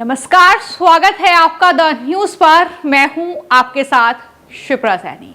नमस्कार, स्वागत है आपका द न्यूज पर। मैं हूं आपके साथ शिप्रा सैनी।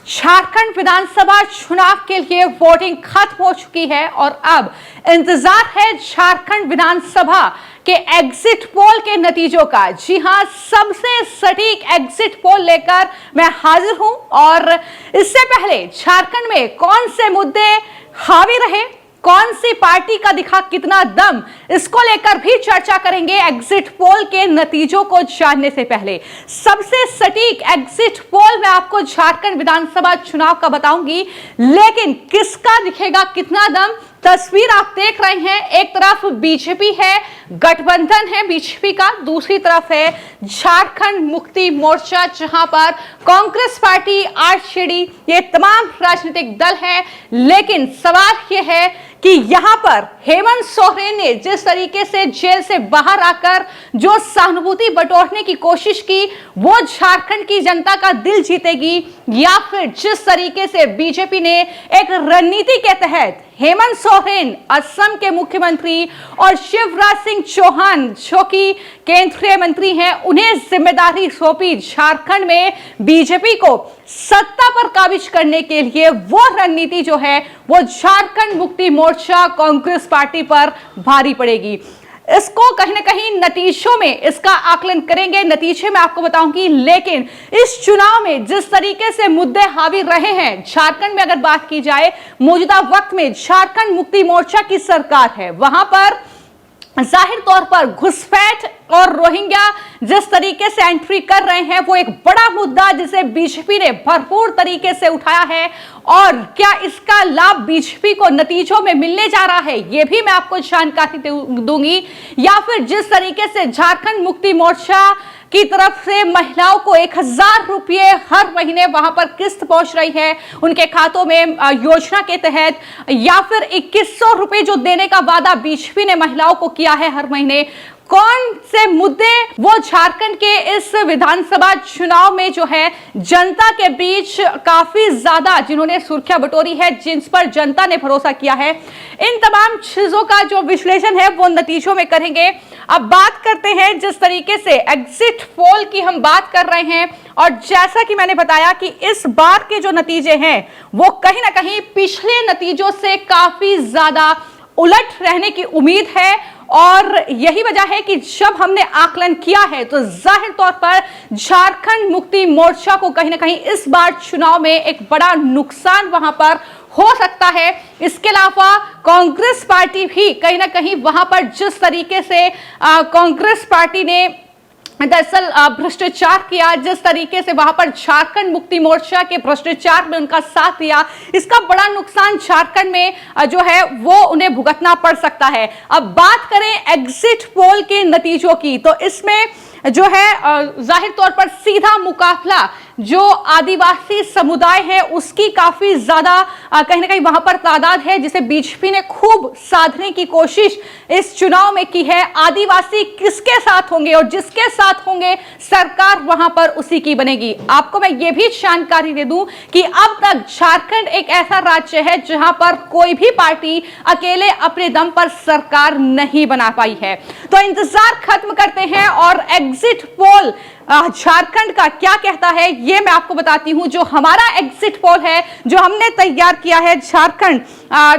झारखंड विधानसभा चुनाव के लिए वोटिंग खत्म हो चुकी है और अब इंतजार है झारखंड विधानसभा के एग्जिट पोल के नतीजों का। जी हां, सबसे सटीक एग्जिट पोल लेकर मैं हाजिर हूं और इससे पहले झारखंड में कौन से मुद्दे हावी रहे, कौन सी पार्टी का दिखा कितना दम, इसको लेकर भी चर्चा करेंगे। एग्जिट पोल के नतीजों को जानने से पहले सबसे सटीक एग्जिट पोल मैं आपको झारखंड विधानसभा चुनाव का बताऊंगी, लेकिन किसका दिखेगा कितना दम, तस्वीर आप देख रहे हैं। एक तरफ बीजेपी है, गठबंधन है बीजेपी का, दूसरी तरफ है झारखंड मुक्ति मोर्चा, जहां पर कांग्रेस पार्टी, आरजेडी, ये तमाम राजनीतिक दल हैं। लेकिन सवाल यह है कि यहां पर हेमंत सोरेन ने जिस तरीके से जेल से बाहर आकर जो सहानुभूति बटोरने की कोशिश की, वो झारखंड की जनता का दिल जीतेगी, या फिर जिस तरीके से बीजेपी ने एक रणनीति के तहत हेमंत सोरेन असम के मुख्यमंत्री और शिवराज सिंह चौहान जो कि केंद्रीय मंत्री हैं, उन्हें जिम्मेदारी सौंपी झारखंड में बीजेपी को सत्ता पर काबिज करने के लिए, वो रणनीति जो है वो झारखंड मुक्ति मोर्चा कांग्रेस पार्टी पर भारी पड़ेगी। इसको कहीं ना कहीं नतीजों में इसका आकलन करेंगे, नतीजे में आपको बताऊंगी। लेकिन इस चुनाव में जिस तरीके से मुद्दे हावी रहे हैं झारखंड में, अगर बात की जाए मौजूदा वक्त में झारखंड मुक्ति मोर्चा की सरकार है, वहां पर जाहिर तौर पर घुसपैठ और रोहिंग्या जिस तरीके से एंट्री कर रहे हैं, वो एक बड़ा मुद्दा जिसे बीजेपी ने भरपूर तरीके से उठाया है। और क्या इसका लाभ बीजेपी को नतीजों में मिलने जा रहा है, ये भी मैं आपको जानकारी दूंगी। या फिर जिस तरीके से झारखंड मुक्ति मोर्चा की तरफ से महिलाओं को 1000 रुपये हर महीने वहां पर किस्त पहुंच रही है उनके खातों में योजना के तहत, या फिर 2100 रुपये जो देने का वादा बीजेपी ने महिलाओं को किया है हर महीने, कौन से मुद्दे वो झारखंड के इस विधानसभा चुनाव में जो है जनता के बीच काफी ज्यादा जिन्होंने सुर्खियां बटोरी है, जिन पर जनता ने भरोसा किया है, इन तमाम चीजों का जो विश्लेषण है वो नतीजों में करेंगे। अब बात करते हैं जिस तरीके से एग्जिट पोल की हम बात कर रहे हैं, और जैसा कि मैंने बताया कि इस बार के जो नतीजे हैं वो कहीं ना कहीं पिछले नतीजों से काफी ज्यादा उलट रहने की उम्मीद है। और यही वजह है कि जब हमने आकलन किया है तो जाहिर तौर पर झारखंड मुक्ति मोर्चा को कहीं ना कहीं इस बार चुनाव में एक बड़ा नुकसान वहां पर हो सकता है। इसके अलावा कांग्रेस पार्टी भी कहीं ना कहीं वहां पर जिस तरीके से कांग्रेस पार्टी ने दरअसल भ्रष्टाचार किया, जिस तरीके से वहां पर झारखंड मुक्ति मोर्चा के भ्रष्टाचार में उनका साथ दिया, इसका बड़ा नुकसान झारखंड में जो है वो उन्हें भुगतना पड़ सकता है। अब बात करें एग्जिट पोल के नतीजों की, तो इसमें जो है जाहिर तौर पर सीधा मुकाबला जो आदिवासी समुदाय है उसकी काफी ज्यादा कहीं ना कहीं वहां पर तादाद है, जिसे बीजेपी ने खूब साधने की कोशिश इस चुनाव में की है। आदिवासी किसके साथ होंगे और जिसके साथ होंगे सरकार वहां पर उसी की बनेगी। आपको मैं ये भी जानकारी दे दूं कि अब तक झारखंड एक ऐसा राज्य है जहां पर कोई भी पार्टी अकेले अपने दम पर सरकार नहीं बना पाई है। तो इंतजार खत्म करते हैं और एग्जिट पोल झारखंड का क्या कहता है ये मैं आपको बताती हूं। जो हमारा एग्जिट पोल है जो हमने तैयार किया है झारखंड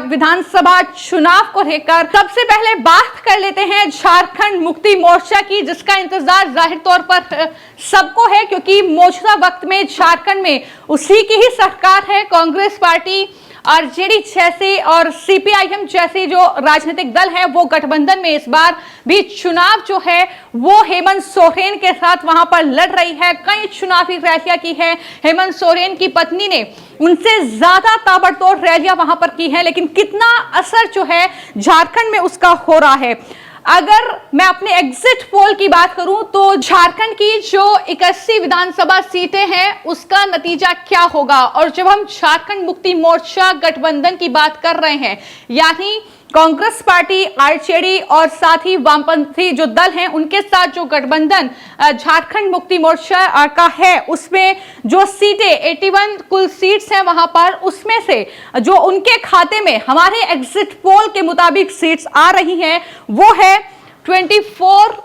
विधानसभा चुनाव को लेकर, सबसे पहले बात कर लेते हैं झारखंड मुक्ति मोर्चा की, जिसका इंतजार जाहिर तौर पर सबको है, क्योंकि मौजूदा वक्त में झारखंड में उसी की ही सरकार है। कांग्रेस पार्टी, आरजेडी जैसी और सीपीआईएम जैसी जो राजनीतिक दल है वो गठबंधन में इस बार भी चुनाव जो है वो हेमंत सोरेन के साथ वहां पर लड़ रही है। कई चुनावी रैलियां की है हेमंत सोरेन की पत्नी ने, उनसे ज्यादा ताबड़तोड़ रैलियां वहां पर की है, लेकिन कितना असर जो है झारखंड में उसका हो रहा है। अगर मैं अपने एग्जिट पोल की बात करूं तो झारखंड की जो 81 विधानसभा सीटें हैं उसका नतीजा क्या होगा, और जब हम झारखंड मुक्ति मोर्चा गठबंधन की बात कर रहे हैं, यानी कांग्रेस पार्टी, आरजेडी और साथ ही वामपंथी जो दल हैं उनके साथ जो गठबंधन झारखंड मुक्ति मोर्चा का है, उसमें जो सीटें 81 कुल सीट्स हैं वहां पर, उसमें से जो उनके खाते में हमारे एग्जिट पोल के मुताबिक सीट्स आ रही हैं वो है 24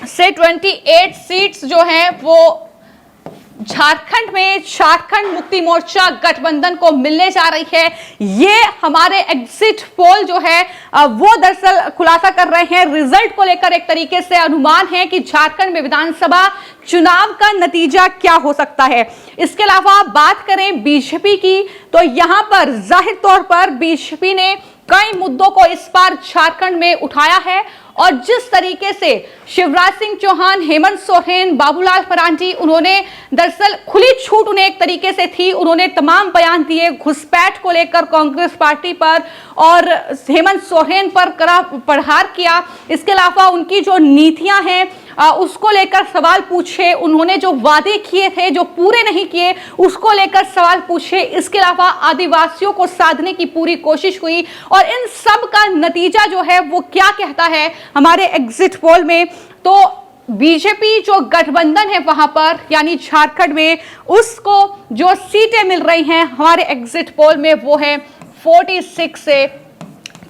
से 28 सीट्स जो हैं वो झारखंड में झारखंड मुक्ति मोर्चा गठबंधन को मिलने जा रही है। ये हमारे एग्जिट पोल जो है वो दरअसल खुलासा कर रहे हैं। रिजल्ट को लेकर एक तरीके से अनुमान है कि झारखंड में विधानसभा चुनाव का नतीजा क्या हो सकता है। इसके अलावा बात करें बीजेपी की, तो यहां पर जाहिर तौर पर बीजेपी ने कई मुद्दों को इस बार झारखंड में उठाया है और जिस तरीके से शिवराज सिंह चौहान, हेमंत सोरेन, बाबूलाल मरांडी, उन्होंने दरअसल खुली छूट उन्हें एक तरीके से थी, उन्होंने तमाम बयान दिए घुसपैठ को लेकर कांग्रेस पार्टी पर और हेमंत सोरेन पर कड़ा प्रहार किया। इसके अलावा उनकी जो नीतियां हैं उसको लेकर सवाल पूछे, उन्होंने जो वादे किए थे जो पूरे नहीं किए उसको लेकर सवाल पूछे। इसके अलावा आदिवासियों को साधने की पूरी कोशिश हुई और इन सब का नतीजा जो है वो क्या कहता है हमारे एग्जिट पोल में, तो बीजेपी जो गठबंधन है वहां पर यानी झारखंड में उसको जो सीटें मिल रही हैं हमारे एग्जिट पोल में वो है 46 से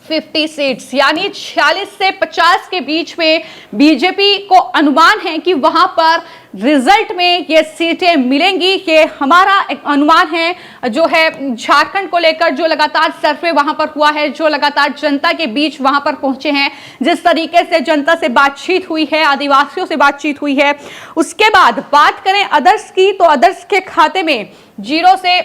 50 सीट्स, यानी 46 से 50 के बीच में बीजेपी को अनुमान है कि वहां पर रिजल्ट में ये सीटें मिलेंगी। ये हमारा एक अनुमान है जो है झारखंड को लेकर, जो लगातार सर्वे वहां पर हुआ है, जो लगातार जनता के बीच वहां पर पहुंचे हैं, जिस तरीके से जनता से बातचीत हुई है, आदिवासियों से बातचीत हुई है। उसके बाद बात करें अदर्स की, तो अदर्स के खाते में 0 से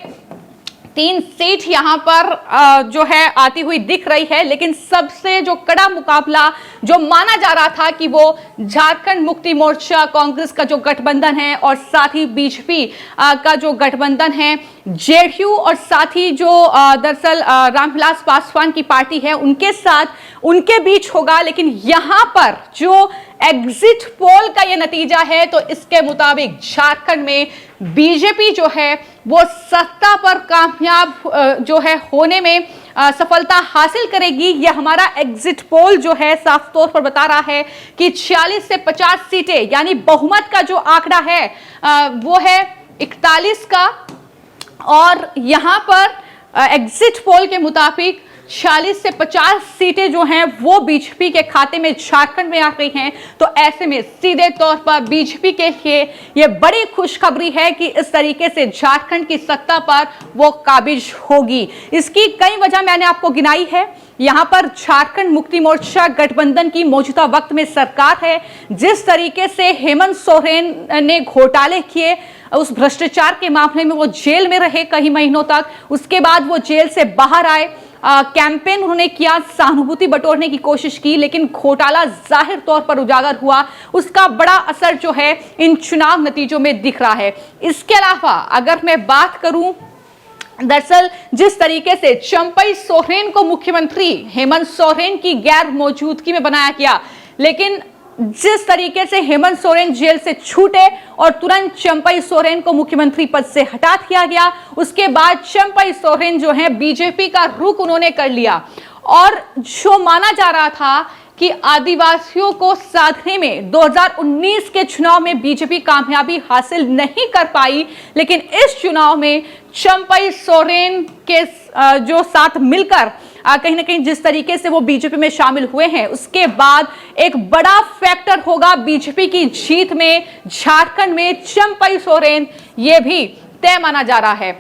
3 सीट यहां पर जो है आती हुई दिख रही है, लेकिन सबसे जो कड़ा मुकाबला जो माना जा रहा था कि वो झारखंड मुक्ति मोर्चा कांग्रेस का जो गठबंधन है और साथ ही बीजेपी का जो गठबंधन है, जेडीयू और साथ ही जो दरअसल रामविलास पासवान की पार्टी है उनके साथ उनके बीच होगा। लेकिन यहां पर जो एग्जिट पोल का ये नतीजा है तो इसके मुताबिक झारखंड में बीजेपी जो है वो सत्ता पर कामयाब जो है होने में सफलता हासिल करेगी। यह हमारा एग्जिट पोल जो है साफ तौर पर बता रहा है कि 46 से 50 सीटें यानी बहुमत का जो आंकड़ा है वो है 41 का और यहां पर एग्जिट पोल के मुताबिक 46 से 50 सीटें जो हैं वो बीजेपी के खाते में झारखंड में आ रही हैं। तो ऐसे में सीधे तौर पर बीजेपी के लिए यह बड़ी खुशखबरी है कि इस तरीके से झारखंड की सत्ता पर वो काबिज होगी। इसकी कई वजह मैंने आपको गिनाई है। यहां पर झारखंड मुक्ति मोर्चा गठबंधन की मौजूदा वक्त में सरकार है। जिस तरीके से हेमंत सोरेन ने घोटाले किए, उस भ्रष्टाचार के मामले में वो जेल में रहे कई महीनों तक, उसके बाद वो जेल से बाहर आए, कैंपेन उन्होंने किया, सहानुभूति बटोरने की कोशिश की, लेकिन घोटाला जाहिर तौर पर उजागर हुआ। उसका बड़ा असर जो है इन चुनाव नतीजों में दिख रहा है। इसके अलावा अगर मैं बात करूं, दरअसल जिस तरीके से चंपई सोरेन को मुख्यमंत्री हेमंत सोरेन की गैर मौजूदगी में बनाया गया, लेकिन जिस तरीके से हेमंत सोरेन जेल से छूटे और तुरंत चंपई सोरेन को मुख्यमंत्री पद से हटा दिया गया, उसके बाद चंपई सोरेन जो है बीजेपी का रुख उन्होंने कर लिया और जो माना जा रहा था कि आदिवासियों को साधने में 2019 के चुनाव में बीजेपी कामयाबी हासिल नहीं कर पाई, लेकिन इस चुनाव में चंपई सोरेन के जो साथ मिलकर कहीं ना कहीं जिस तरीके से वो बीजेपी में शामिल हुए हैं, उसके बाद एक बड़ा फैक्टर होगा बीजेपी की जीत में। झारखंड में चंपई सोरेन ये भी तय माना जा रहा है।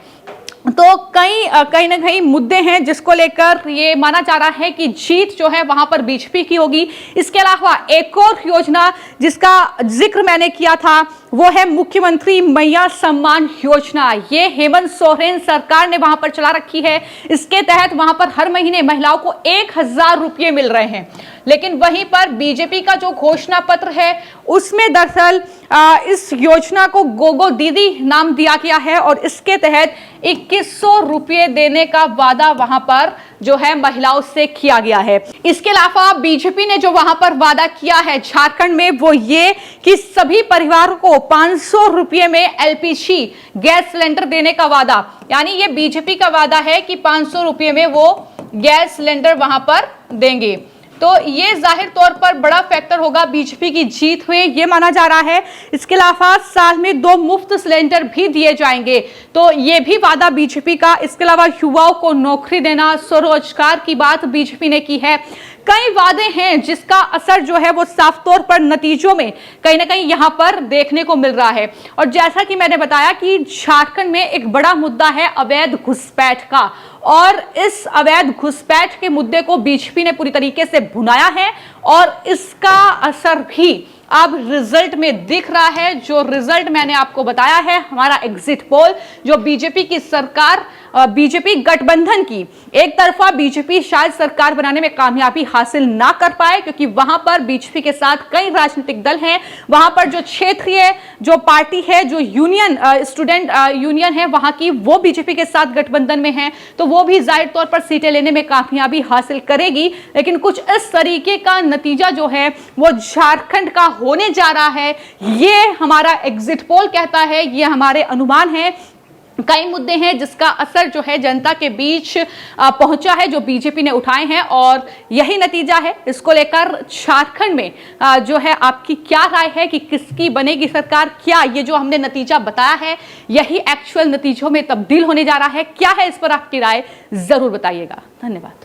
तो कहीं ना कहीं मुद्दे हैं जिसको लेकर ये माना जा रहा है कि जीत जो है वहां पर बीजेपी की होगी। इसके अलावा एक और योजना जिसका जिक्र मैंने किया था वो है मुख्यमंत्री मैया सम्मान योजना। ये हेमंत सोरेन सरकार ने वहां पर चला रखी है। इसके तहत वहां पर हर महीने महिलाओं को 1000 रुपये मिल रहे हैं, लेकिन वहीं पर बीजेपी का जो घोषणा पत्र है उसमें दरअसल इस योजना को गोगो दीदी नाम दिया गया है और इसके तहत 2100 रुपये देने का वादा वहां पर जो है महिलाओं से किया गया है। इसके अलावा बीजेपी ने जो वहां पर वादा किया है झारखंड में वो ये कि सभी परिवारों को 500 रुपये में एलपीजी गैस सिलेंडर देने का वादा, यानी ये बीजेपी का वादा है कि 500 रुपये में वो गैस सिलेंडर वहां पर देंगे। तो ये जाहिर तौर पर बड़ा फैक्टर होगा बीजेपी की जीत हुई, ये माना जा रहा है। इसके अलावा साल में 2 मुफ्त सिलेंडर भी दिए जाएंगे, तो ये भी वादा बीजेपी का। इसके अलावा युवाओं को नौकरी देना, स्वरोजगार की बात बीजेपी ने की है। कई वादे हैं जिसका असर जो है वो साफ तौर पर नतीजों में कहीं ना कहीं यहां पर देखने को मिल रहा है। और जैसा कि मैंने बताया कि झारखंड में एक बड़ा मुद्दा है अवैध घुसपैठ का, और इस अवैध घुसपैठ के मुद्दे को बीजेपी ने पूरी तरीके से भुनाया है और इसका असर भी अब रिजल्ट में दिख रहा है। जो रिजल्ट मैंने आपको बताया है, हमारा एग्जिट पोल जो बीजेपी की सरकार, बीजेपी गठबंधन की एक तरफा बीजेपी शायद सरकार बनाने में कामयाबी हासिल ना कर पाए, क्योंकि वहां पर बीजेपी के साथ कई राजनीतिक दल हैं। वहां पर जो क्षेत्रीय जो पार्टी है, जो यूनियन स्टूडेंट यूनियन है वहां की, वो बीजेपी के साथ गठबंधन में है, तो वो भी जाहिर तौर पर सीटें लेने में कामयाबी हासिल करेगी। लेकिन कुछ इस तरीके का नतीजा जो है वो झारखंड का होने जा रहा है, ये हमारा एग्जिट पोल कहता है, ये हमारे अनुमान है। कई मुद्दे हैं जिसका असर जो है जनता के बीच पहुंचा है, जो बीजेपी ने उठाए हैं, और यही नतीजा है। इसको लेकर झारखंड में जो है आपकी क्या राय है कि किसकी बनेगी सरकार? क्या ये जो हमने नतीजा बताया है यही एक्चुअल नतीजों में तब्दील होने जा रहा है? क्या है इस पर आपकी राय? जरूर बताइएगा। धन्यवाद।